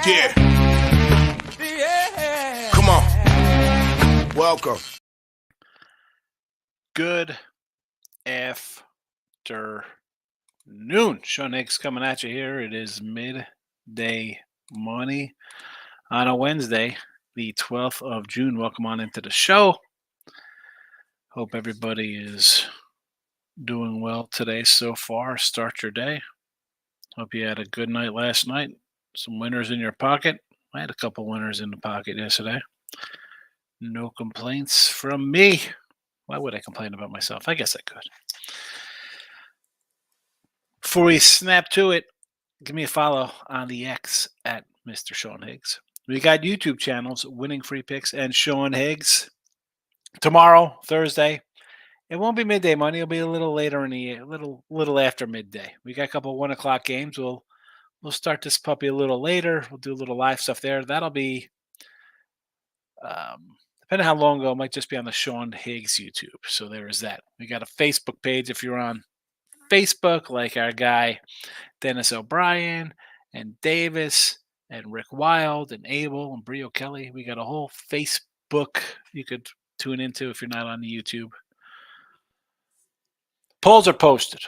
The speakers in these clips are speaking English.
Yeah. Come on. Welcome. Good afternoon. Sean Higgs coming at you here. It is midday money on a Wednesday, the 12th of June. Welcome on into the show. Hope everybody is doing well today so far. Start your day. Hope you had a good night last night. Some winners in your pocket. I had a couple winners in the pocket yesterday. No complaints from me. Why would I complain about myself? I guess I could. Before we snap to it, give me a follow on the X at Mr. Sean Higgs. We got YouTube channels, Winning Free Picks and Sean Higgs. Tomorrow, Thursday, it won't be midday money. It'll be a little later in the year, little after midday. We got a couple 1 o'clock games. We'll start this puppy a little later. We'll do a little live stuff there. That'll be, depending on how long ago, it might just be on the Sean Higgs YouTube. So there is that. We got a Facebook page if you're on Facebook, like our guy Dennis O'Brien and Davis and Rick Wild and Abel and Brio Kelly. We got a whole Facebook you could tune into if you're not on the YouTube. Polls are posted.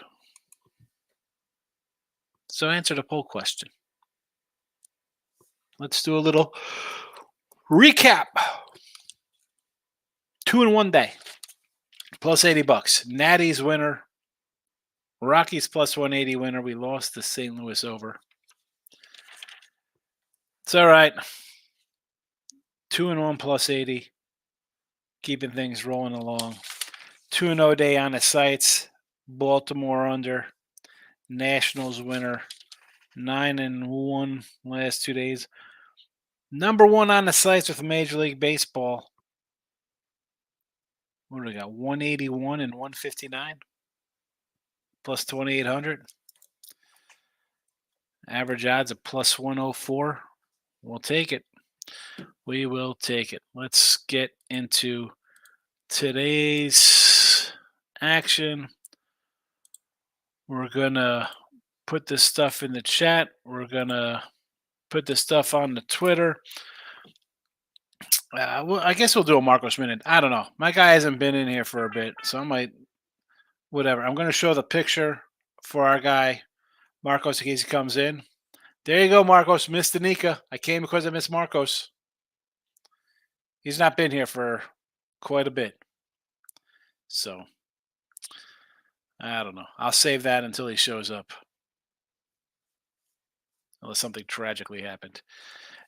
So answer the poll question. Let's do a little recap. 2 in 1 day. Plus $80. Natty's winner. Rockies plus 180 winner. We lost the St. Louis over. It's all right. 2 in 1 plus 80. Keeping things rolling along. 2-0 day on the sites. Baltimore under. Nationals winner. 9-1 last 2 days. Number 1 on the sites with Major League Baseball. What do we got? 181 and 159. Plus 2,800. Average odds of plus 104. We'll take it. We will take it. Let's get into today's action. We're going to put this stuff in the chat. We're going to put this stuff on the Twitter. Well, I guess we'll do a Marcos Minute. I don't know. My guy hasn't been in here for a bit, so I might, whatever. I'm going to show the picture for our guy, Marcos, in case he comes in. There you go, Marcos. Missed Danica. I came because I missed Marcos. He's not been here for quite a bit. So, I don't know. I'll save that until he shows up. Unless something tragically happened.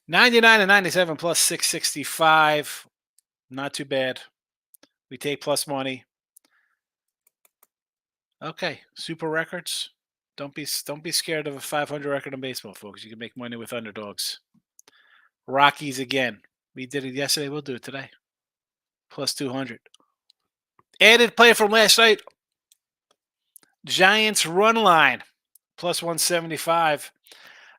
99 and 97 plus 665. Not too bad. We take plus money. Okay, super records. Don't be scared of a 500 record in baseball, folks. You can make money with underdogs. Rockies again. We did it yesterday. We'll do it today. Plus 200. Added play from last night. Giants run line. Plus 175.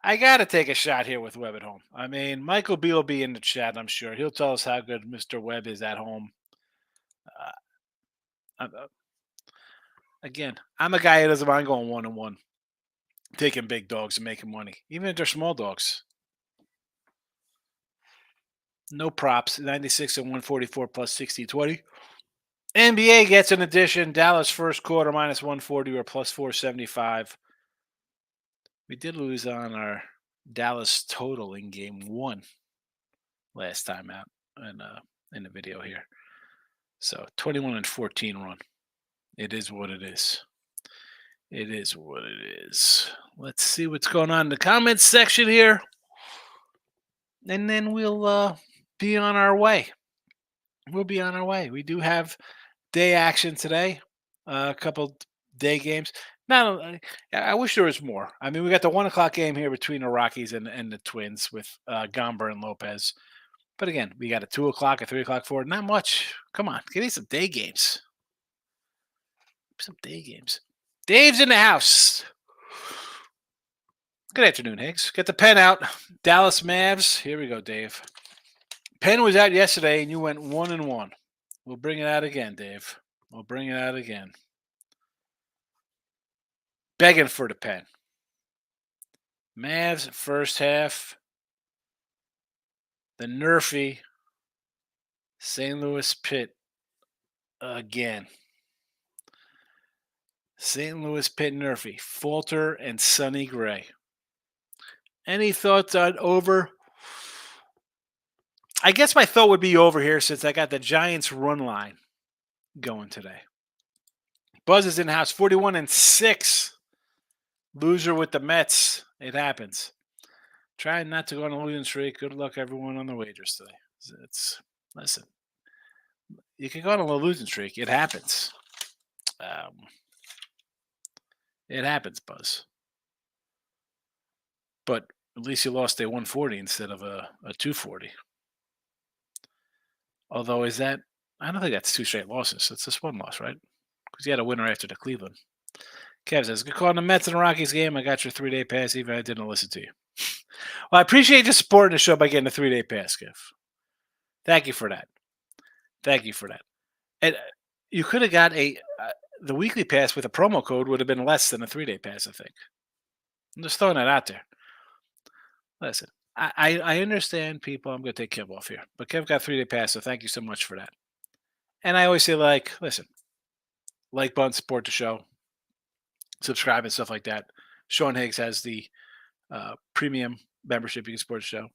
I got to take a shot here with Webb at home. I mean, Michael B will be in the chat, I'm sure. He'll tell us how good Mr. Webb is at home. Again, I'm a guy who doesn't mind going 1-1. Taking big dogs and making money. Even if they're small dogs. No props. 96 and 144 plus 60-20. NBA gets an addition. Dallas first quarter minus 140 or plus 475. We did lose on our Dallas total in game 1 last time out in the video here. So 21 and 14 run. It is what it is. It is what it is. Let's see what's going on in the comments section here. And then we'll be on our way. We'll be on our way. We do have day action today. A couple day games. I wish there was more. I mean, we got the 1 o'clock game here between the Rockies and the Twins with Gomber and Lopez. But again, we got a 2 o'clock, a 3 o'clock forward. Not much. Come on, give me some day games. Some day games. Dave's in the house. Good afternoon, Higgs. Get the pen out. Dallas Mavs. Here we go, Dave. Pen was out yesterday, and you went 1-1. We'll bring it out again, Dave. We'll bring it out again. Begging for the pen. Mavs first half The Nerfy St. Louis Pit again. St. Louis Pit Nerfy, Falter and Sonny Gray. Any thoughts on over? I guess my thought would be over here since I got the Giants run line going today. Buzz is in house, 41-6. Loser with the Mets. It happens. Trying not to go on a losing streak. Good luck, everyone, on the wagers today. Listen. You can go on a losing streak. It happens. It happens, Buzz. But at least you lost a 140 instead of a 240. Although, I don't think that's 2 straight losses. It's just 1 loss, right? Because you had a winner after the Cleveland. Kev says, good call on the Mets and the Rockies game. I got your 3-day pass, even if I didn't listen to you. Well, I appreciate you supporting the show by getting a 3-day pass, Kev. Thank you for that. And you could have got the weekly pass with a promo code would have been less than a 3-day pass, I think. I'm just throwing that out there. Listen, I understand people. I'm going to take Kev off here. But Kev got 3-day pass, so thank you so much for that. And I always say, listen, like button, support the show, subscribe and stuff like that. Sean Higgs has the premium membership. You can support the show.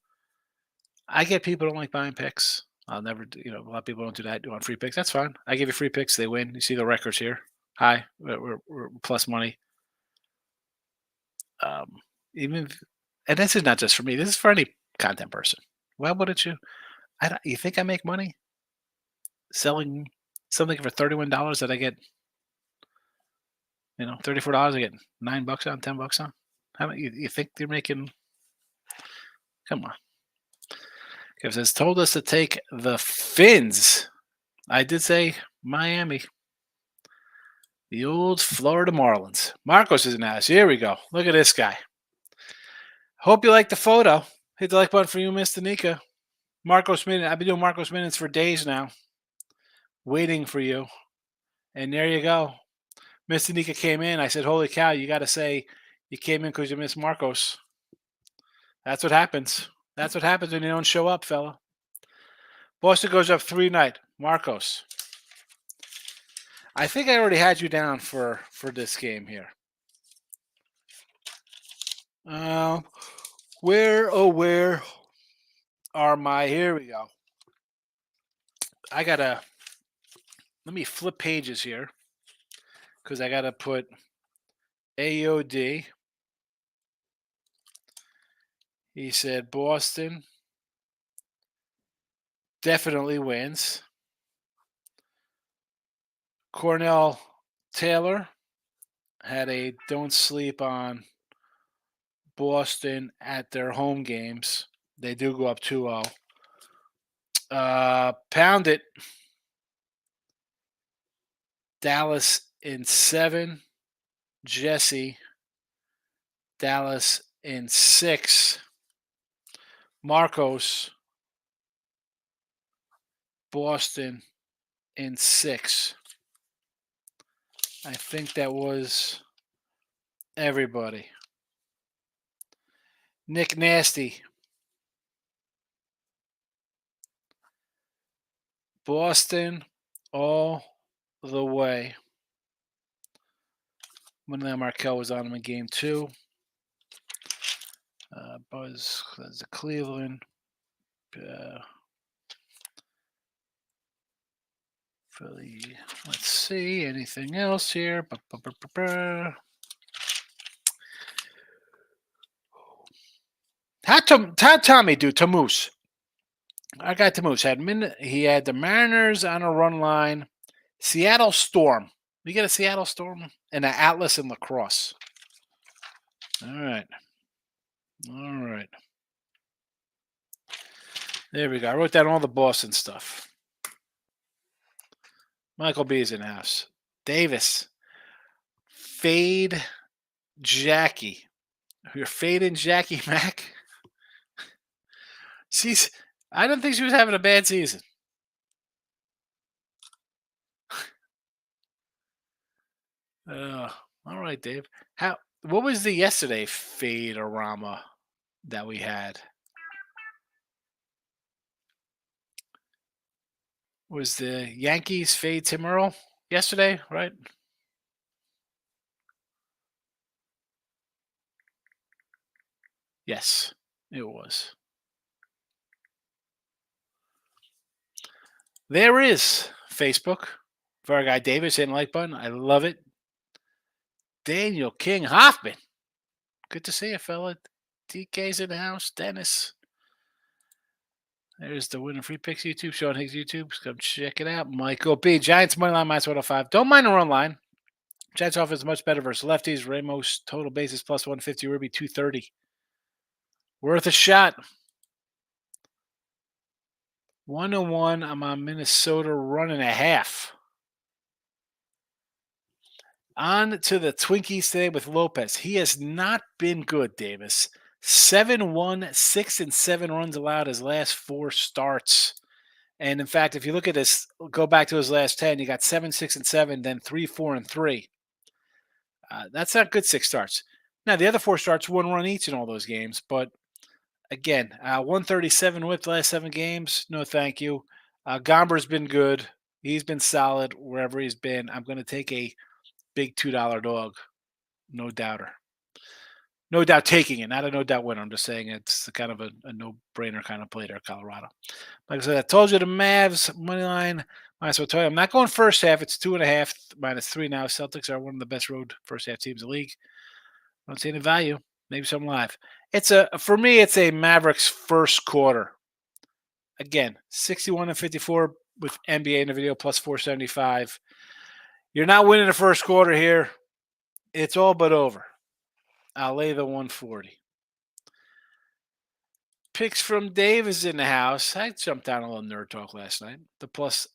I get people don't like buying picks. I'll never, a lot of people don't do that on free picks. That's fine. I give you free picks. They win. You see the records here. High. We're plus money. And this is not just for me. This is for any content person. Why wouldn't you? You think I make money selling something for $31 that I get, $34 I get $9 on, $10 on? How you think they're making? Come on. Kev says, told us to take the Fins. I did say Miami. The old Florida Marlins. Marcos is in the house. Here we go. Look at this guy. Hope you like the photo. Hit the like button for you, Mr. Nika. Marcos Minutes. I've been doing Marcos Minutes for days now. Waiting for you. And there you go. Mr. Nika came in. I said, holy cow, you got to say you came in because you missed Marcos. That's what happens. That's what happens when you don't show up, fella. Boston goes up 3-0. Marcos. I think I already had you down for this game here. Where are my? Here we go. Let me flip pages here because I gotta put AOD. He said Boston definitely wins. Cornell Taylor had a don't sleep on Boston at their home games. They do go up 2-0. Pound it. Dallas in 7. Jesse. Dallas in 6. Marcos. Boston in 6. I think that was everybody. Nick Nasty. Boston all the way. When Markel was on him in game 2. Buzz, that's the Cleveland. Philly. Let's see. Anything else here? How'd Tommy do? Tamoose. Our guy Tamoose he had the Mariners on a run line. Seattle Storm. We get a Seattle Storm and an Atlas and Lacrosse. All right. There we go. I wrote down all the Boston stuff. Michael B is in the house. Davis. Fade Jackie. You're fading Jackie Mack? I don't think she was having a bad season. All right, Dave. What was the yesterday fade-orama that we had? Was the Yankees fade Tim Earl yesterday, right? Yes, it was. There is Facebook for our guy Davis hitting like button. I love it. Daniel King Hoffman. Good to see you, fella. DK's in the house. Dennis. There's the Winning Free Picks YouTube, Sean Higgs YouTube. Come check it out. Michael B. Giants money line minus 105. Don't mind the run line. Giants offense much better versus lefties. Ramos total bases plus 150. Ruby 230. Worth a shot. 101. I'm on Minnesota running a half. On to the Twinkies today with Lopez. He has not been good, Davis. 7-1, 6-7 runs allowed his last 4 starts. And in fact, if you look at this, go back to his last 10, you got 7, 6, and 7, then 3, 4, and 3. That's not good 6 starts. Now, the other 4 starts, 1 run each in all those games. But again, 137 with the last 7 games. No, thank you. Gomber's been good. He's been solid wherever he's been. I'm going to take a big $2 dog. No doubter. No doubt taking it, not a no doubt winner. I'm just saying it's kind of a no-brainer kind of play there, Colorado. Like I said, I told you the Mavs money line minus what I'm not going first half. It's 2.5 -3 now. Celtics are one of the best road first half teams in the league. I don't see any value. Maybe some live. For me, it's a Mavericks first quarter. Again, 61-54 with NBA in the video plus 475. You're not winning the first quarter here. It's all but over. I'll lay the 140. Picks from Dave is in the house. I jumped down a little nerd talk last night. The plus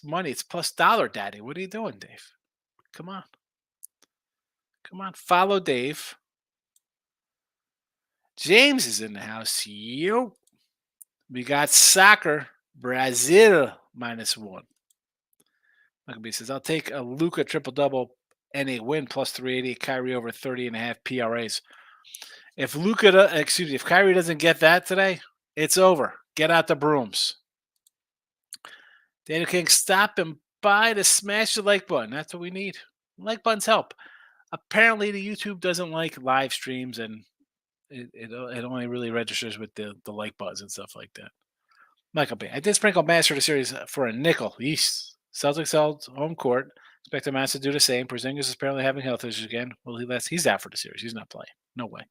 money. It's plus dollar daddy. What are you doing, Dave? Come on. Come on. Follow Dave. James is in the house. Yo. We got soccer. Brazil -1. Huckabee says, I'll take a Luka triple-double and a win plus 380. Kyrie over 30.5 PRAs. If Kyrie doesn't get that today, it's over. Get out the brooms. Daniel King, stop and by to smash the like button. That's what we need. Like buttons help. Apparently, the YouTube doesn't like live streams, and it only really registers with the like buttons and stuff like that. Michael B. I did sprinkle Master the series for a nickel. Yeesh. Celtics held home court. Expect the Mavs to do the same. Porzingis is apparently having health issues again. Well, he's out for the series. He's not playing. No way.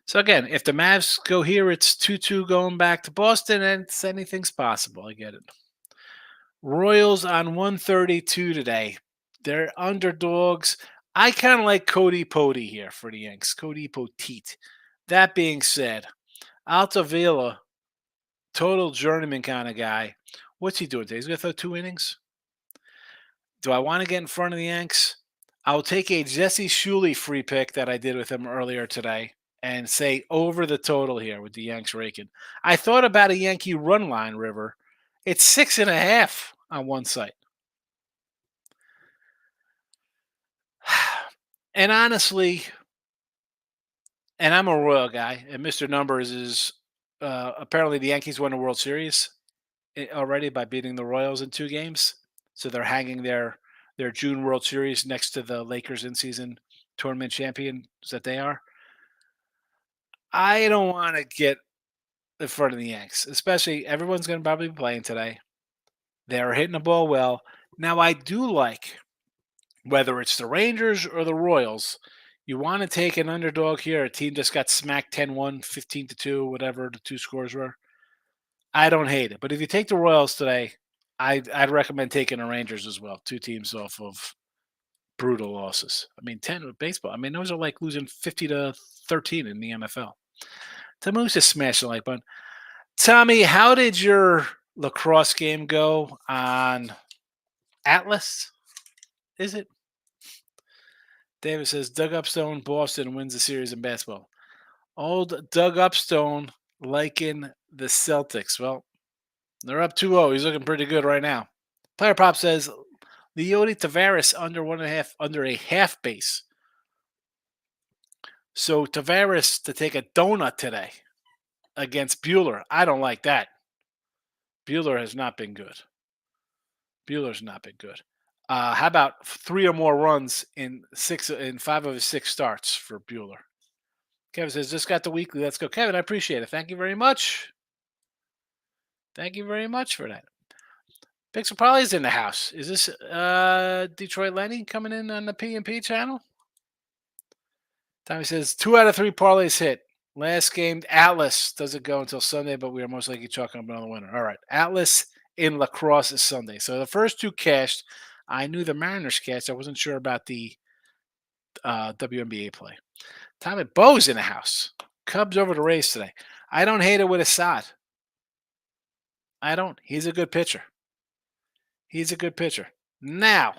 So again, if the Mavs go here, it's 2-2 going back to Boston, and anything's possible. I get it. Royals on 132 today. They're underdogs. I kind of like Cody Pody here for the Yanks. Cody Poteet. That being said, Altavilla, total journeyman kind of guy. What's he doing today? He's going to throw 2 innings. Do I want to get in front of the Yanks? I'll take a Jesse Shuley free pick that I did with him earlier today and say over the total here with the Yanks raking. I thought about a Yankee run line, River. It's 6.5 on one site. And honestly, and I'm a Royal guy, and Mr. Numbers is apparently the Yankees won the World Series already by beating the Royals in 2 games. So they're hanging their June World Series next to the Lakers in-season tournament champions that they are. I don't want to get in front of the Yanks, especially everyone's going to probably be playing today. They're hitting the ball well. Now, I do like, whether it's the Rangers or the Royals, you want to take an underdog here. A team just got smacked 10-1, 15-2, whatever the 2 scores were. I don't hate it. But if you take the Royals today, I'd recommend taking the Rangers as well. 2 teams off of brutal losses. I mean, 10 with baseball. I mean, those are like losing 50-13 in the NFL. Tell me who's just smash the like button. Tommy, how did your lacrosse game go on Atlas? Is it? David says Doug Upstone, Boston wins the series in basketball. Old Doug Upstone liking the Celtics. Well, they're up 2-0. He's looking pretty good right now. Player Prop says Leody Tavares under a half base. So Tavares to take a donut today against Bueller. I don't like that. Bueller has not been good. Bueller's not been good. How about 3 or more runs in 5 of his 6 starts for Bueller? Kevin says, just got the weekly. Let's go. Kevin, I appreciate it. Thank you very much. Thank you very much for that. Picks is in the house. Is this Detroit Lenny coming in on the P&P channel? Tommy says, 2 out of 3 parlays hit. Last game, Atlas doesn't go until Sunday, but we are most likely chalking up another winner. All right. Atlas in lacrosse is Sunday. So the first 2 cashed. I knew the Mariners cashed. I wasn't sure about the WNBA play. Tommy Bo's in the house. Cubs over the Rays today. I don't hate it with Assad. I don't. He's a good pitcher. He's a good pitcher. Now,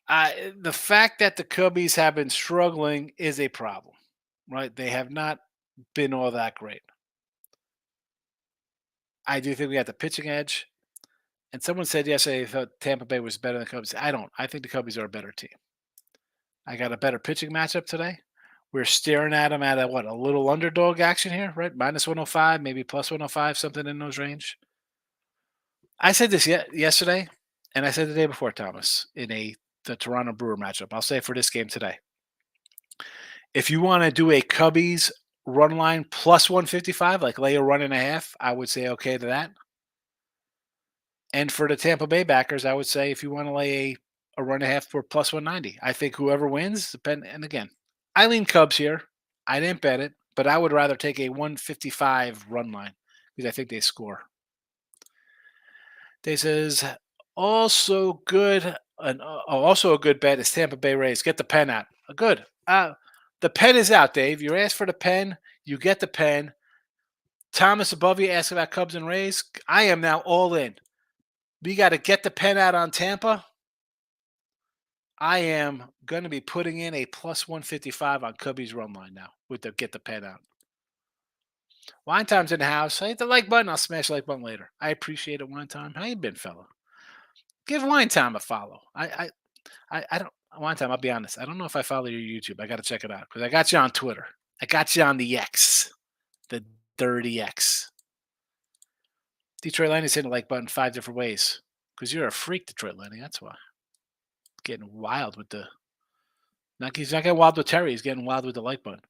the fact that the Cubbies have been struggling is a problem, right? They have not been all that great. I do think we got the pitching edge. And someone said yesterday they thought Tampa Bay was better than the Cubs. I don't. I think the Cubbies are a better team. I got a better pitching matchup today. We're staring at them at a little underdog action here, right? Minus 105, maybe plus 105, something in those range. I said this yesterday, and I said the day before, Thomas, in the Toronto Brewer matchup. I'll say for this game today. If you want to do a Cubbies run line plus 155, like lay a run and a half, I would say okay to that. And for the Tampa Bay backers, I would say if you want to lay a run and a half for plus 190, I think whoever wins, and again, I lean Cubs here. I didn't bet it, but I would rather take a 155 run line because I think they score. They says also good, also a good bet is Tampa Bay Rays. Get the pen out. Good. The pen is out, Dave. You asked for the pen, you get the pen. Thomas above you asked about Cubs and Rays. I am now all in. We got to get the pen out on Tampa. I am going to be putting in a plus 155 on Cubbies run line now with the get the pen out. Wine Time's in the house. I hit the like button. I'll smash the like button later. I appreciate it, Wine Time. How you been, fella? Give Wine Time a follow. I don't. Wine Time, I'll be honest. I don't know if I follow your YouTube. I got to check it out because I got you on Twitter. I got you on the X, the dirty X. Detroit Lenny's hitting the like button 5 different ways because you're a freak, Detroit Lenny. That's why. Getting wild with the. He's not getting wild with Terry. He's getting wild with the like button.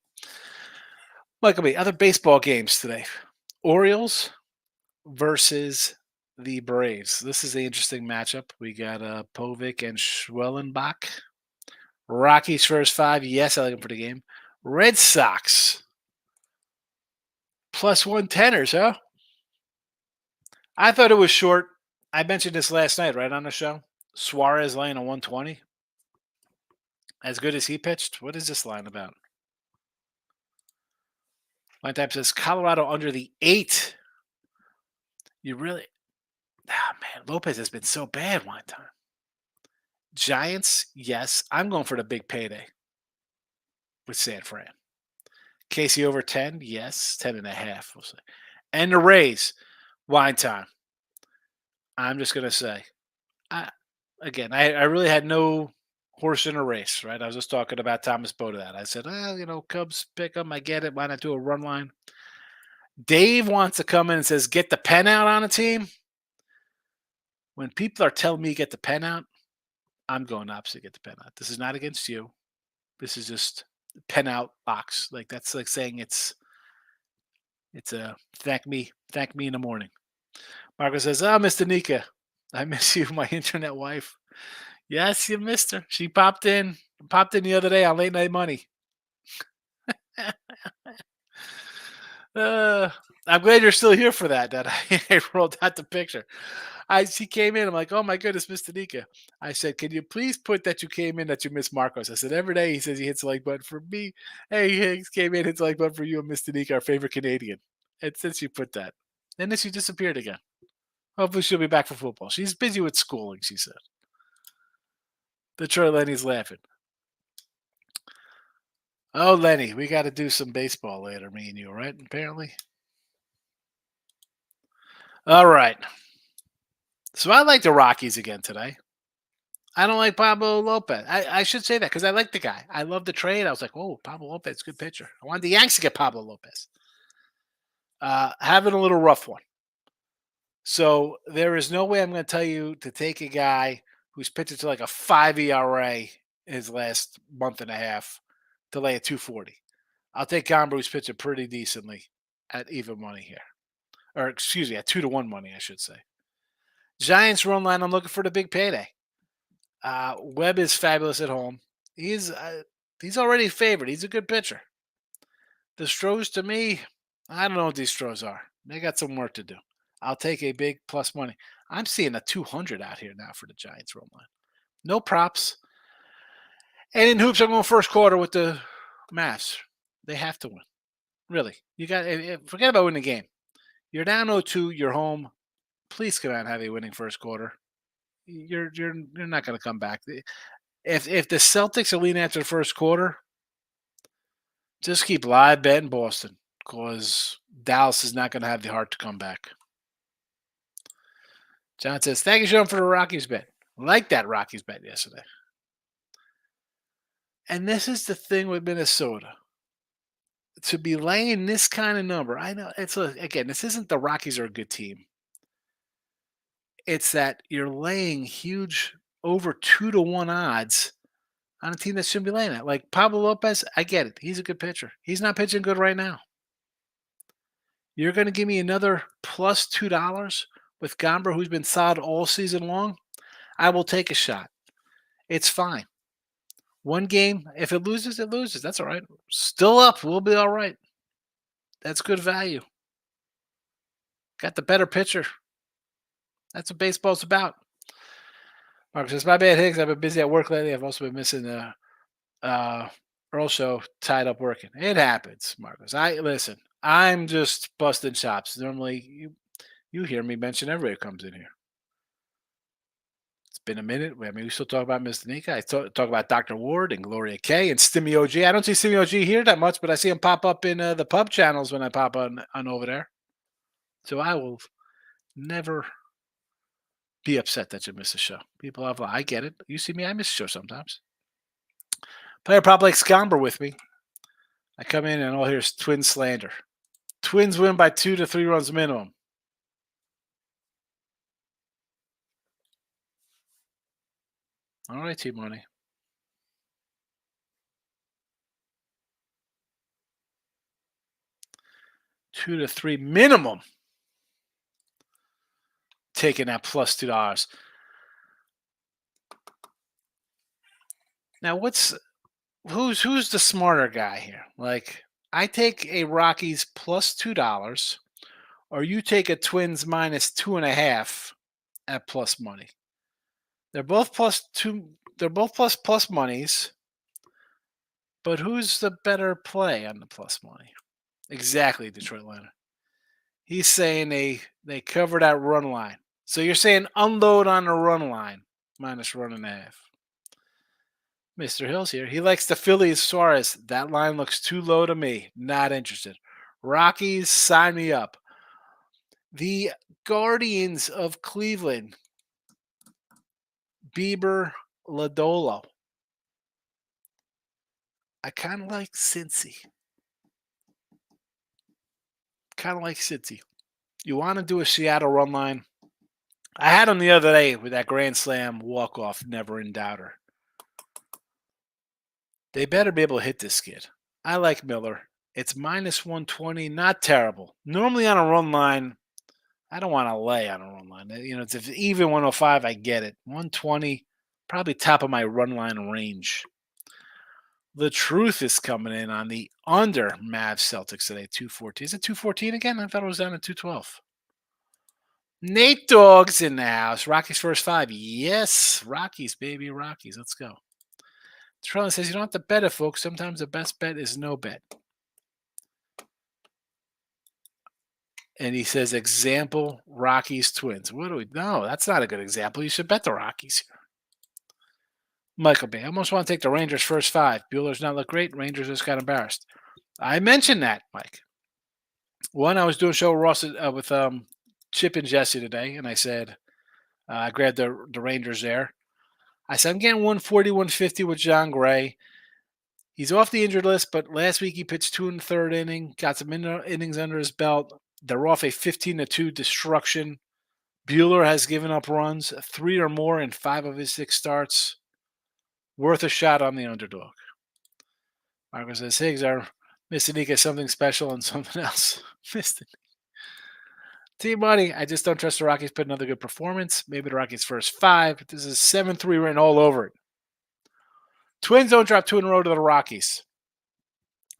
Michael B. Other baseball games today. Orioles versus the Braves. This is an interesting matchup. We got Povich and Schwellenbach. Rockies first 5. Yes, I like them for the game. Red Sox plus 110ers, huh? I thought it was short. I mentioned this last night, right on the show. Suarez laying a 120. As good as he pitched. What is this line about? Line type says Colorado under the 8. You really, man, Lopez has been so bad one time. Giants, yes. I'm going for the big payday with San Fran. Casey over 10, yes. 10.5, we'll say. And the Rays, wine time. I'm just going to say, I really had no horse in a race, right? I was just talking about Thomas Bo to that. I said, Cubs pick them. I get it. Why not do a run line? Dave wants to come in and says, get the pen out on a team. When people are telling me get the pen out, I'm going opposite, get the pen out. This is not against you. This is just pen out box. Like that's like saying it's a thank me in the morning. Marco says, Mr. Nika, I miss you, my internet wife. Yes, you missed her. She popped in the other day on Late Night Money. I'm glad you're still here for that I rolled out the picture. She came in. I'm like, oh my goodness, Mr. Nika. I said, can you please put that you came in, that you missed Marcos? I said, every day he says he hits the like button for me. Hey, Higgs came in, hits the like button for you and Mr. Nika, our favorite Canadian. And since you put that, and then she disappeared again. Hopefully she'll be back for football. She's busy with schooling, she said. Detroit Lenny's laughing. Oh, Lenny, we got to do some baseball later, me and you, right? Apparently. All right. So I like the Rockies again today. I don't like Pablo Lopez. I should say that because I like the guy. I love the trade. I was like, oh, Pablo Lopez, good pitcher. I wanted the Yanks to get Pablo Lopez. having a little rough one. So there is no way I'm going to tell you to take a guy who's pitched to like a 5 ERA his last month and a half to lay a 240. I'll take Gomber, who's pitching pretty decently at even money here. Or excuse me, at 2-1 money, I should say. Giants run line, I'm looking for the big payday. Webb is fabulous at home. He's already favored. He's a good pitcher. The Stros, to me, I don't know what these Stros are. They got some work to do. I'll take a big plus money. I'm seeing a 200 out here now for the Giants run line. No props. And in hoops, I'm going first quarter with the Mavs. They have to win. Really. You got forget about winning the game. You're down 0-2. You're home. Please come out and have a winning first quarter. You're not going to come back. If the Celtics are leading after the first quarter, just keep live betting Boston because Dallas is not going to have the heart to come back. John says, thank you, Sean, for the Rockies bet. Like that Rockies bet yesterday. And this is the thing with Minnesota. To be laying this kind of number, I know again, this isn't the Rockies are a good team. It's that you're laying huge over 2-1 odds on a team that shouldn't be laying that. Like Pablo Lopez, I get it. He's a good pitcher. He's not pitching good right now. You're going to give me another plus $2 with Gomber, who's been solid all season long? I will take a shot. It's fine. One game, if it loses, it loses. That's all right. Still up. We'll be all right. That's good value. Got the better pitcher. That's what baseball's about. Marcus says, my bad, Higgs. I've been busy at work lately. I've also been missing the Earl show, tied up working. It happens, Marcus. Listen, I'm just busting chops. Normally, you hear me mention everybody who comes in here. It's been a minute. I mean, we still talk about Ms. Danica. I talk about Dr. Ward and Gloria K and Stimmy OG. I don't see Stimmy OG here that much, but I see him pop up in the pub channels when I pop on over there. So I will never be upset that you miss a show. People have, I get it. You see me, I miss a show sometimes. Player prop like Scomber with me. I come in and all here's Twins slander. Twins win by 2 to 3 runs minimum. All right, T-Money. 2 to 3 minimum. Taking that plus $2. Now, who's the smarter guy here? Like, I take a Rockies plus $2, or you take a Twins minus 2.5 at plus money. They're both plus two. They're both plus monies. But who's the better play on the plus money? Exactly, Detroit Liner. He's saying they cover that run line. So you're saying unload on the run line minus 1.5. Mr. Hill's here. He likes the Phillies Suarez. That line looks too low to me. Not interested. Rockies, sign me up. The Guardians of Cleveland. Bieber, Lodolo. I kind of like Cincy. You want to do a Seattle run line? I had him the other day with that grand slam walk-off, never in doubter. They better be able to hit this kid. I like Miller. It's minus 120, not terrible. Normally on a run line, I don't want to lay on a run line. You know, it's if even 105, I get it. 120, probably top of my run line range. The truth is coming in on the under Mavs Celtics today, 214. Is it 214 again? I thought it was down at 212. Nate Dogg's in the house. Rockies first 5. Yes, Rockies, baby, Rockies. Let's go. Trellin says you don't have to bet it, folks. Sometimes the best bet is no bet. And he says, example, Rockies Twins. What do we? No, that's not a good example. You should bet the Rockies here. Michael B. I almost want to take the Rangers first 5. Bueller's not look great. Rangers just got embarrassed. I mentioned that, Mike. One, I was doing a show with Chip and Jesse today, and I said, I grabbed the Rangers there. I said, I'm getting 140, 150 with John Gray. He's off the injured list, but last week he pitched 2 1/3 inning, got some innings under his belt. They're off a 15-2 destruction. Bueller has given up runs, 3 or more in 5 of his 6 starts. Worth a shot on the underdog. Marco says Higgs are Mistanika something special and something else. Team money. I just don't trust the Rockies put another good performance. Maybe the Rockies first 5, but this is 7-3 written all over it. Twins don't drop 2 in a row to the Rockies.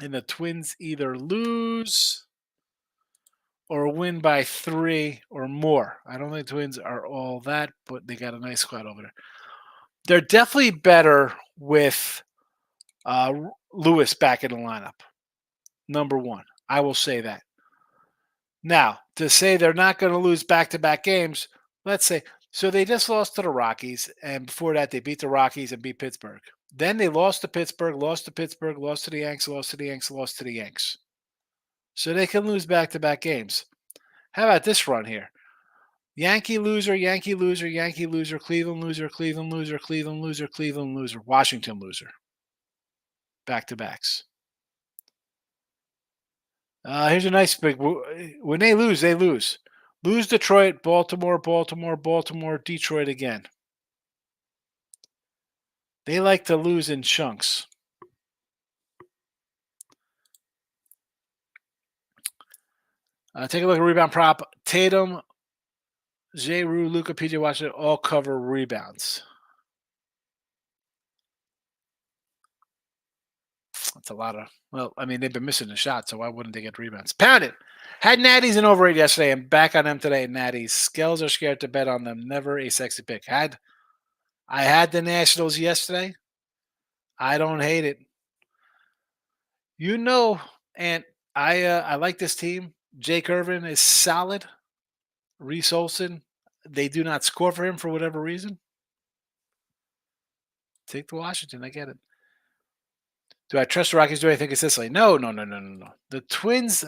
And the Twins either lose or win by 3 or more. I don't think Twins are all that, but they got a nice squad over there. They're definitely better with Lewis back in the lineup. Number 1. I will say that. Now, to say they're not going to lose back-to-back games, let's say, so they just lost to the Rockies, and before that they beat the Rockies and beat Pittsburgh. Then they lost to Pittsburgh, lost to Pittsburgh, lost to the Yanks, lost to the Yanks, lost to the Yanks. So they can lose back-to-back games. How about this run here? Yankee loser, Yankee loser, Yankee loser, Cleveland loser, Cleveland loser, Cleveland loser, Cleveland loser, Washington loser. Back-to-backs. Here's a nice big. When they lose, they lose. Lose Detroit, Baltimore, Baltimore, Baltimore, Detroit again. They like to lose in chunks. Take a look at rebound prop. Tatum, J-Rue, Luka, PJ Washington all cover rebounds. That's a lot of, well, I mean, they've been missing a shot, so why wouldn't they get rebounds? Pound it. Had Natties and over 8 yesterday. I'm back on them today. Natties. Skells are scared to bet on them. Never a sexy pick. I had the Nationals yesterday. I don't hate it. You know, and I like this team. Jake Irvin is solid. Reese Olson, they do not score for him for whatever reason. Take the Washington. I get it. Do I trust the Rockies? Do I think it's Sicily? No. The Twins,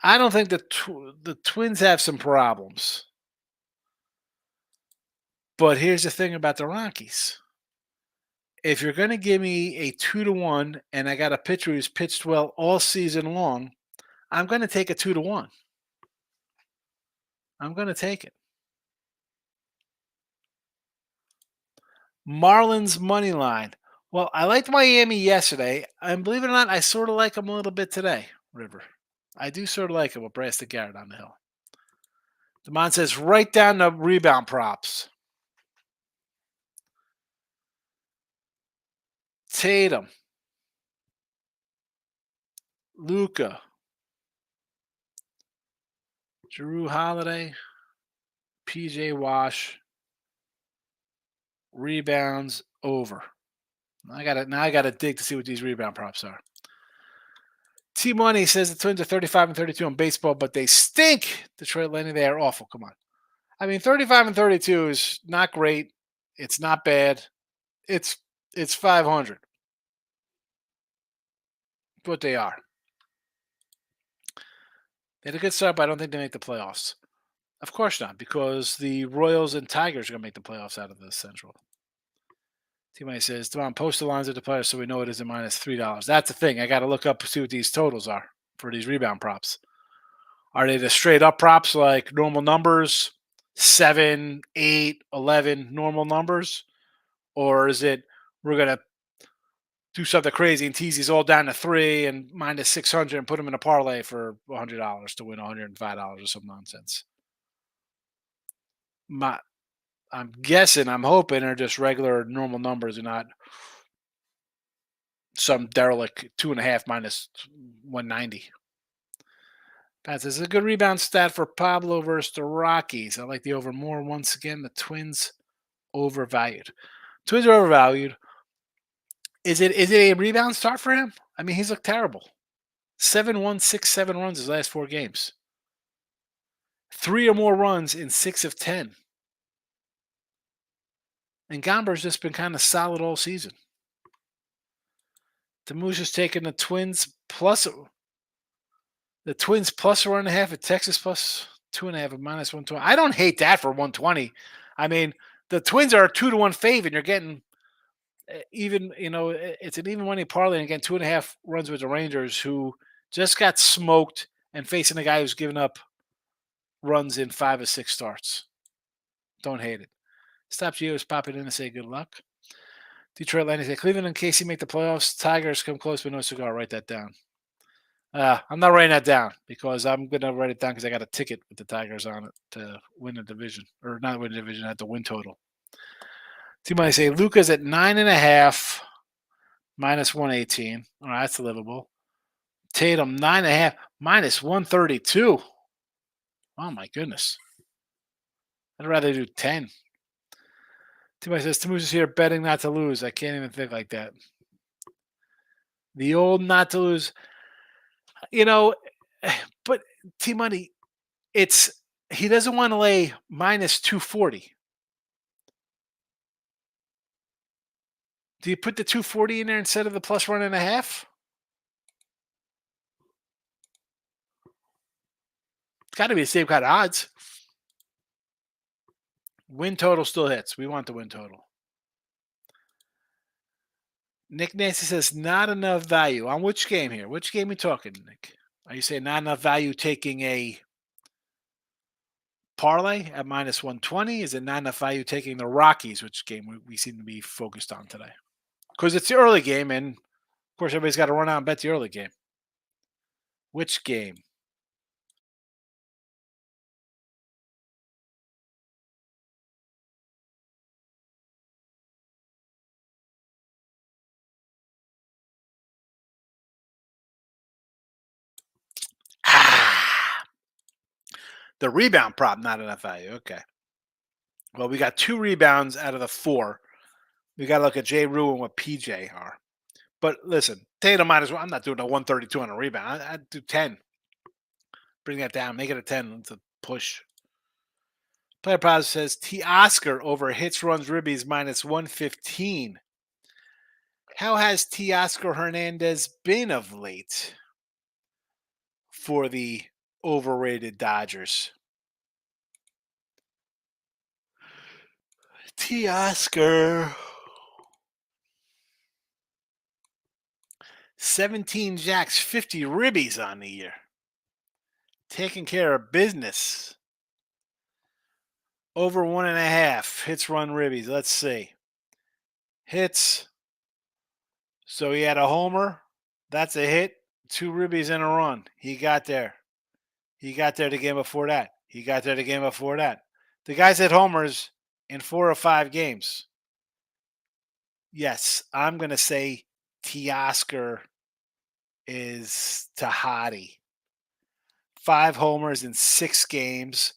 I don't think the Twins have some problems. But here's the thing about the Rockies. If you're going to give me a 2-1 and I got a pitcher who's pitched well all season long, I'm going to take a 2-1. I'm going to take it. Marlins money line. Well, I liked Miami yesterday, and believe it or not, I sort of like them a little bit today, River. I do sort of like it with Braston Garrett on the hill. Demond says, write down the rebound props. Tatum. Luka. Jrue Holiday. PJ Wash. Rebounds over. Now I gotta dig to see what these rebound props are. T Money says the Twins are 35 and 32 in baseball, but they stink. Detroit Lightning, they are awful. Come on. I mean, 35 and 32 is not great. It's not bad. It's 500. What they are. They had a good start, but I don't think they make the playoffs. Of course not, because the Royals and Tigers are going to make the playoffs out of the Central. T-Money says, Devon, post the lines of the players so we know it isn't minus $3. That's the thing. I got to look up to see what these totals are for these rebound props. Are they the straight up props like normal numbers, 7, 8, 11 normal numbers? Or is it we're going to do something crazy and tease these all down to 3 and minus 600 and put them in a parlay for $100 to win $105 or some nonsense? I'm guessing, I'm hoping they're just regular normal numbers and not some derelict 2.5 minus 190. Pat says, a good rebound stat for Pablo versus the Rockies. I like the over more. Once again, the Twins overvalued. Twins are overvalued. Is it a rebound start for him? I mean, he's looked terrible. 7-1, 6-7 runs his last 4 games. 3 or more runs in 6 of 10. And Gomber's just been kind of solid all season. Demush is taking the Twins plus 1.5 at Texas plus 2.5 at minus 120. I don't hate that for 120. I mean, the Twins are a 2-1 favorite. You're getting even, it's an even money parlay and getting 2.5 runs with the Rangers, who just got smoked and facing a guy who's given up runs in 5 or 6 starts. Don't hate it. Stop Gio's popping in to say good luck. Detroit Lightning say Cleveland and Casey make the playoffs. Tigers come close but no cigar. Write that down. I'm not writing that down because I'm going to write it down because I got a ticket with the Tigers on it to win the division. Or not win the division, at the win total. So you might say Luca's at 9.5 minus 118. All right, that's livable. Tatum 9.5 minus 132. Oh my goodness. I'd rather do 10. Somebody says Tamus is here betting not to lose. I can't even think like that. The old not to lose. You know, but T Money, he doesn't want to lay minus 240. Do you put the 240 in there instead of the plus 1.5? It's got to be the same kind of odds. Win total still hits. We want the win total. Nick Nancy says not enough value. On which game here? Which game are you talking, Nick? Are you saying not enough value taking a parlay at minus 120? Is it not enough value taking the Rockies, which game we seem to be focused on today? Because it's the early game, and of course everybody's got to run out and bet the early game. Which game? The rebound prop, not enough value. Okay. Well, we got 2 rebounds out of the 4. We got to look at J. Rue and what PJ are. But listen, Tatum might as well. I'm not doing a 132 on a rebound. I'd do 10. Bring that down. Make it a 10. It's a push. Player Pause says T. Oscar over hits, runs, ribbies minus 115. How has Teoscar Hernandez been of late for the overrated Dodgers? Teoscar. 17 jacks, 50 ribbies on the year. Taking care of business. Over 1.5 hits, run, ribbies. Let's see. Hits. So he had a homer. That's a hit. 2 ribbies and a run. He got there. He got there the game before that. He got there the game before that. The guy's hit homers in 4 or 5 games. Yes, I'm going to say Teoscar is Tahati. 5 homers in 6 games.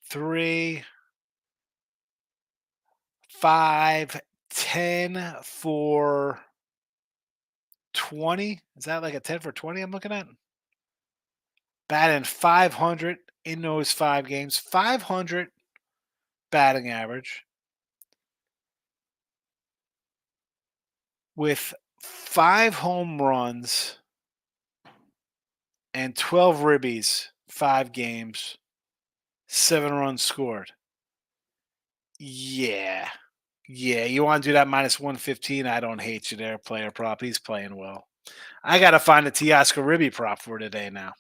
3, 5, 10 for 20. Is that like a 10 for 20 I'm looking at? Batting 500 in those 5 games. 500 batting average. With 5 home runs and 12 ribbies, 5 games, 7 runs scored. Yeah. You want to do that minus 115? I don't hate you there, player prop. He's playing well. I got to find a Teoscar Ribby prop for today now.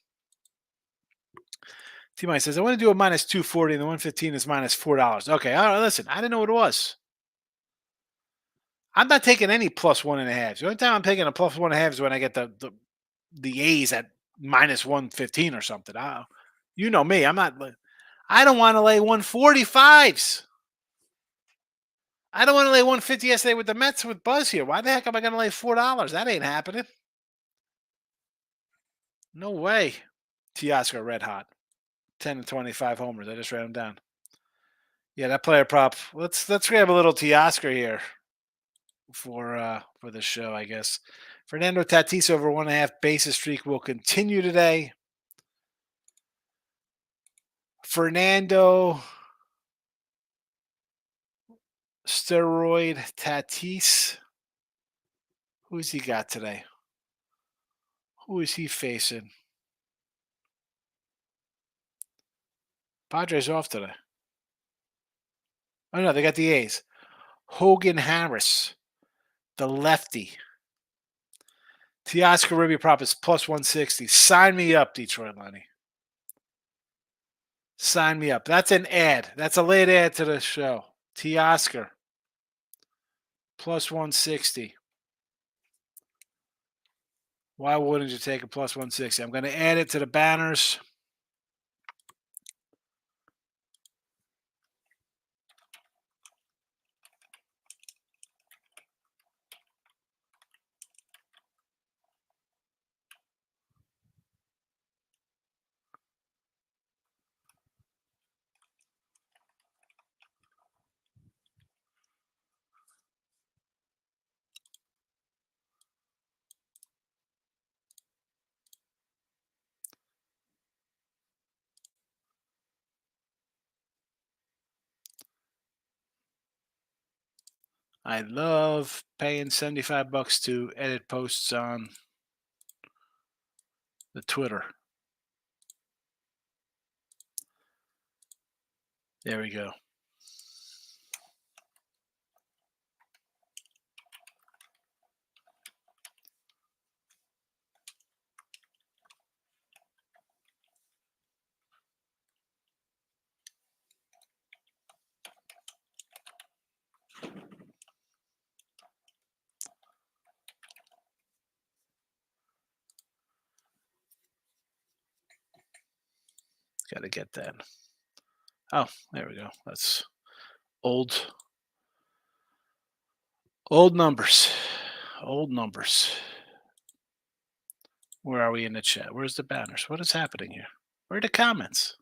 T-Mike says, I want to do a minus 240 and the 115 is minus $4. Okay, all right, listen, I didn't know what it was. I'm not taking any plus 1.5. The only time I'm taking a plus 1.5 is when I get the A's at minus 115 or something. You know me. I don't want to lay 145s. I don't want to lay 150 yesterday with the Mets with Buzz here. Why the heck am I going to lay $4? That ain't happening. No way. Teoscar red hot. 10 and 25 homers. I just ran him down. Yeah, that player prop. Let's grab a little Teoscar here for the show, I guess. Fernando Tatis over 1.5 bases streak will continue today. Fernando steroid Tatis. Who's he got today? Who is he facing? Padres off today. Oh no, they got the A's. Hogan Harris, the lefty. Teoscar Ribby prop is plus 160. Sign me up, Detroit Lenny. Sign me up. That's an ad. That's a late ad to the show. Teoscar plus 160. Why wouldn't you take a plus 160? I'm going to add it to the banners. I love paying $75 to edit posts on the Twitter. There we go. Got to get that. Oh, there we go. That's old numbers. Old numbers. Where are we in the chat? Where's the banners? What is happening here? Where are the comments?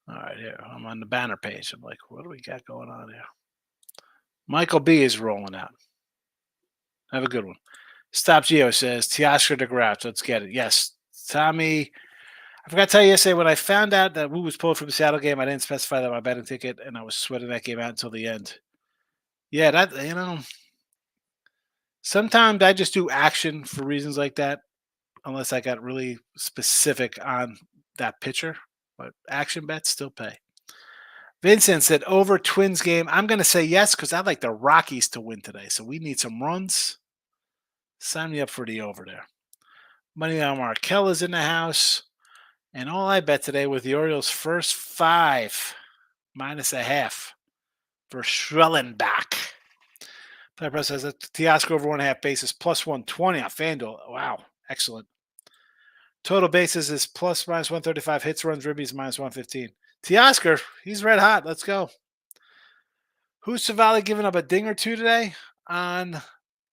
All right, here. I'm on the banner page. I'm like, what do we got going on here? Michael B is rolling out. Have a good one. Stop Geo says, Teoscar DeGraff. Let's get it. Yes. Tommy, I forgot to tell you yesterday when I found out that Wu was pulled from the Seattle game, I didn't specify that on my betting ticket, and I was sweating that game out until the end. Yeah, that, sometimes I just do action for reasons like that, unless I got really specific on that pitcher. But action bets still pay. Vincent said over Twins game. I'm going to say yes because I'd like the Rockies to win today. So we need some runs. Sign me up for the over there. Money on Markel is in the house. And all I bet today with the Orioles' first 5 minus a half for Schrellenbach. Player Press says that Teoscar over 1.5 bases plus 120 on FanDuel. Wow, excellent. Total bases is plus minus 135. Hits, runs, ribbies minus 115. Teoscar, he's red hot. Let's go. Who's Savali giving up a ding or two today on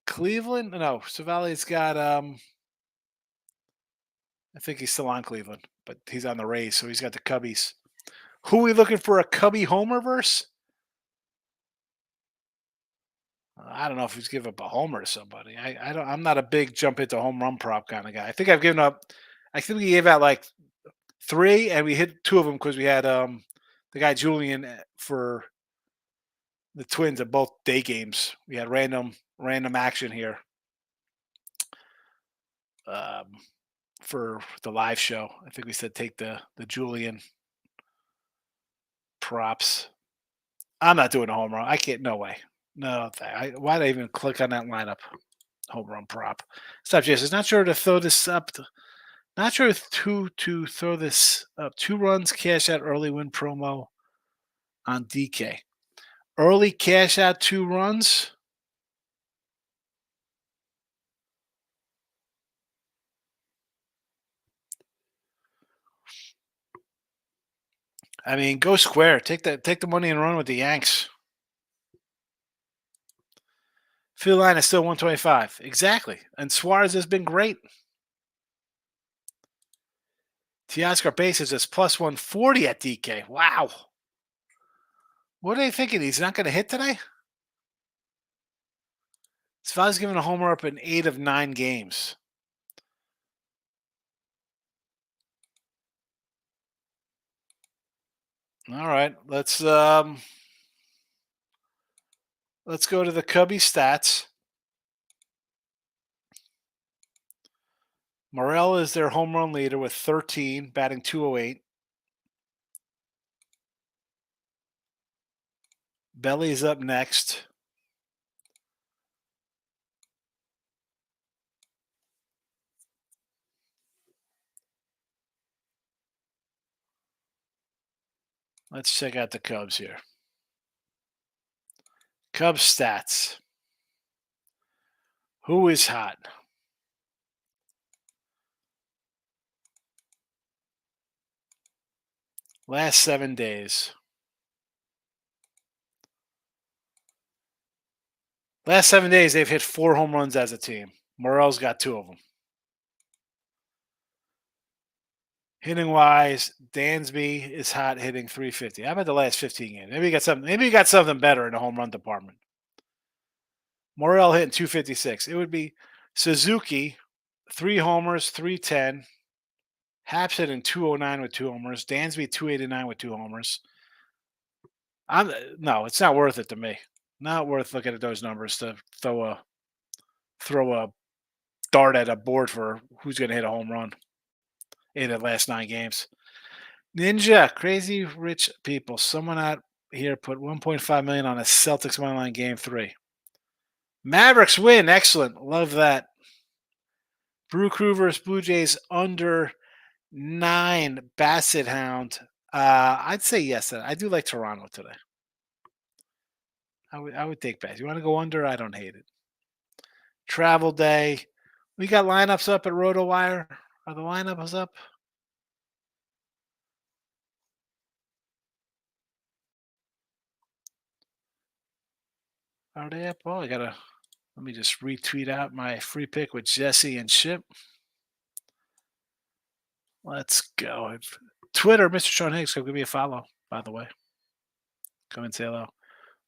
Cleveland? No, Savali's got I think he's still on Cleveland, but he's on the Rays, so he's got the Cubbies. Who are we looking for a Cubby homer verse? I don't know if he's giving up a homer to somebody. I'm not a big jump into home run prop kind of guy. I think I've given up. I think we gave out like 3, and we hit 2 of them because we had the guy Julian for the Twins at both day games. We had random action here for the live show. I think we said take the Julian props. I'm not doing a home run. I can't. No way. No. Why did I even click on that lineup? Home run prop. Stop, Jason. Not sure to throw this up. Not sure to throw this up. 2 runs, cash out, early win promo on DK. Early cash out 2 runs. I mean, go square. Take the money and run with the Yanks. Field line is still 125. Exactly. And Suarez has been great. Teoscar bases is plus 140 at DK. Wow. What are they thinking? He's not going to hit today? Savali's given a homer up in 8 of 9 games. All right, let's go to the Cubby stats. Morel is their home run leader with 13, batting .208. Belly's up next. Let's check out the Cubs here. Cubs stats. Who is hot? Last 7 days. Last 7 days, they've hit 4 home runs as a team. Morel's got 2 of them. Hitting wise, Dansby is hot, hitting 350. How about the last 15 games? Maybe you got something better in the home run department. Morel hitting 256. It would be Suzuki, 3 homers, 310. Haps hitting 209 with 2 homers. Dansby 289 with 2 homers. No, it's not worth it to me. Not worth looking at those numbers to throw a dart at a board for who's going to hit a home run in the last 9 games. Ninja, crazy rich people. Someone out here put 1.5 million on a Celtics money line game 3. Mavericks win. Excellent. Love that. Brew Crew versus Blue Jays under 9. Basset Hound. I'd say yes. I do like Toronto today. I would take Bass. You want to go under? I don't hate it. Travel day. We got lineups up at RotoWire. Are the lineups up? Are they up? Oh, let me just retweet out my free pick with Jesse and Ship. Let's go. Twitter, Mr. Sean Higgs, come give me a follow, by the way. Come and say hello.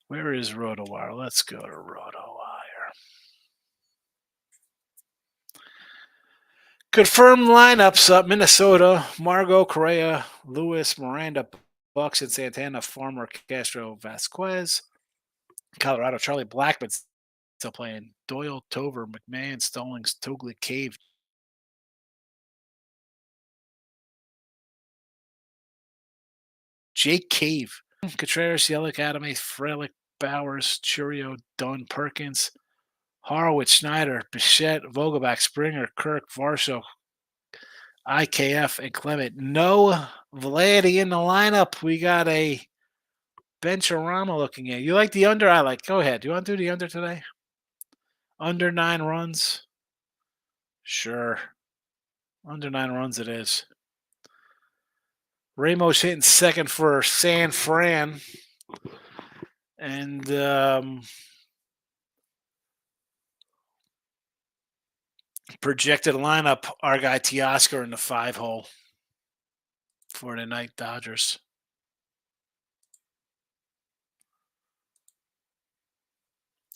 Where is RotoWire? Let's go to RotoWire. Confirmed lineups up. Minnesota, Margot, Correa, Lewis, Miranda, Bucks, and Santana, Farmer, Castro, Vasquez. Colorado, Charlie Blackman still playing. Doyle, Tover, McMahon, Stallings, Togli, Cave. Jake Cave. Contreras, Yelich, Adame, Frelick, Bowers, Churio, Dunn, Perkins, Horowitz, Schneider, Bichette, Vogelbach, Springer, Kirk, Varsho, IKF, and Clement. No Vladdy in the lineup. We got a Bencherama looking at. You like the under? I like. Go ahead. Do you want to do the under today? Under 9 runs? Sure. Under 9 runs it is. Ramos hitting second for San Fran. And projected lineup, our guy Teoscar in the 5-hole for the night Dodgers.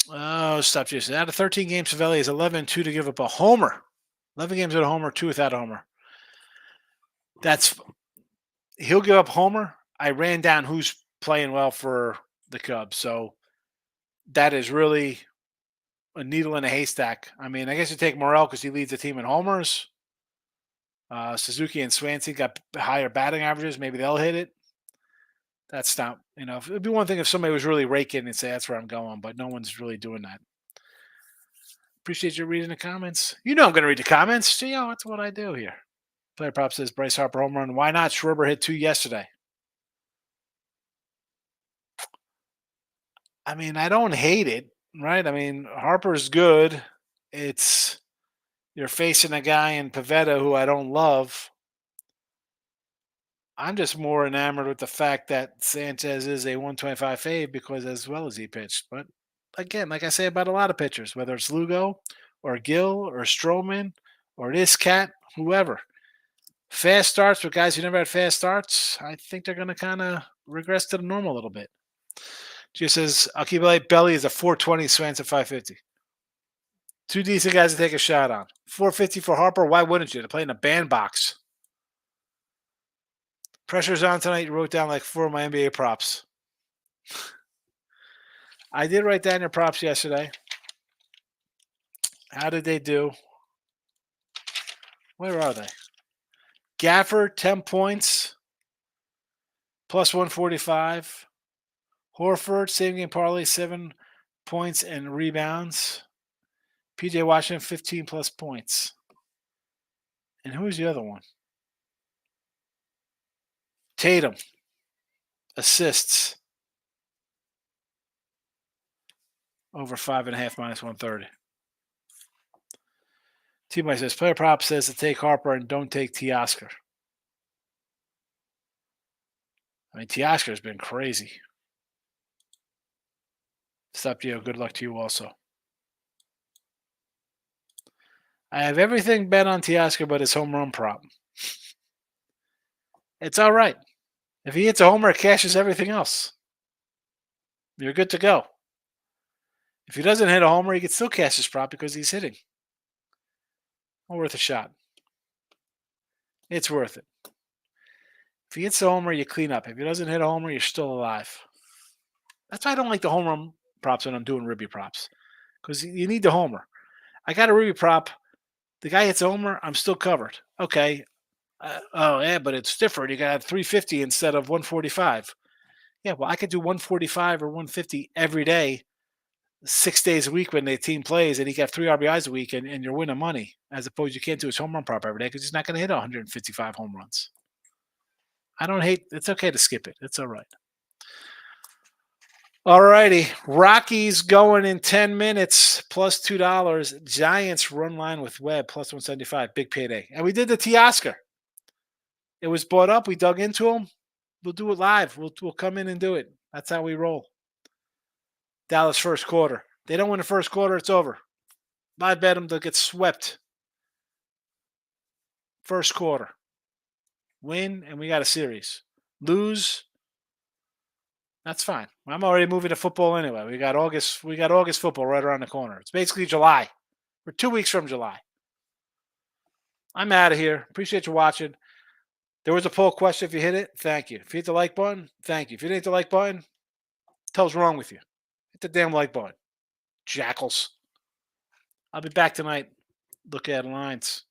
Oh, stop Jason. Out of 13 games, Savelli is 11-2 to give up a homer. 11 games with a homer, 2 without a homer. He'll give up homer. I ran down who's playing well for the Cubs. So that is really a needle in a haystack. I mean, I guess you take Morel because he leads the team in homers. Suzuki and Swansea got higher batting averages. Maybe they'll hit it. That's not, it'd be one thing if somebody was really raking and say that's where I'm going, but no one's really doing that. Appreciate you reading the comments. I'm going to read the comments. That's what I do here. Player prop says Bryce Harper home run. Why not? Schwarber hit 2 yesterday. I mean, I don't hate it, right? I mean, Harper's good. You're facing a guy in Pavetta who I don't love. I'm just more enamored with the fact that Sanchez is a 125 fave because as well as he pitched. But again, like I say about a lot of pitchers, whether it's Lugo or Gill or Stroman or this cat, whoever. Fast starts with guys who never had fast starts, I think they're going to kind of regress to the normal a little bit. Just says, I'll keep it light. Belly is a 420, Swans at 550. 2 decent guys to take a shot on. 450 for Harper. Why wouldn't you? They're playing a bandbox. Pressure's on tonight. You wrote down like 4 of my NBA props. I did write down your props yesterday. How did they do? Where are they? Gaffer, 10 points, plus 145. Horford, same game parlay, 7 points and rebounds. PJ Washington, 15 plus points. And who was the other one? Tatum. Assists over 5.5 minus 130. T-Mike says, player prop says to take Harper and don't take Teoscar. I mean, Teoscar has been crazy. Stop, Gio. Good luck to you also. I have everything bet on Teoscar but his home run prop. It's all right. If he hits a homer, it cashes everything else. You're good to go. If he doesn't hit a homer, he can still cash his prop because he's hitting. Well, worth a shot. It's worth it. If he hits a homer, you clean up. If he doesn't hit a homer, you're still alive. That's why I don't like the home run props when I'm doing ribby props, because you need the homer. I got a ribby prop. The guy hits a homer, I'm still covered. Okay. Oh, yeah, but it's different. You got 350 instead of 145. Yeah, well, I could do 145 or 150 every day, 6 days a week when the team plays, and he got 3 RBIs a week, and you're winning money, as opposed you can't do his home run prop every day because he's not going to hit 155 home runs. I don't hate. It's okay to skip it. It's all right. All righty. Rockies going in 10 minutes, plus $2. Giants run line with Webb, plus 175. Big payday. And we did the Teoscar. It was bought up. We dug into them. We'll do it live. We'll come in and do it. That's how we roll. Dallas first quarter. They don't win the first quarter, it's over. I bet them they'll get swept. First quarter. Win, and we got a series. Lose, that's fine. I'm already moving to football anyway. We got August football right around the corner. It's basically July. We're 2 weeks from July. I'm out of here. Appreciate you watching. There was a poll question. If you hit it, thank you. If you hit the like button, thank you. If you didn't hit the like button, tell what's wrong with you. Hit the damn like button. Jackals. I'll be back tonight. Look at lines.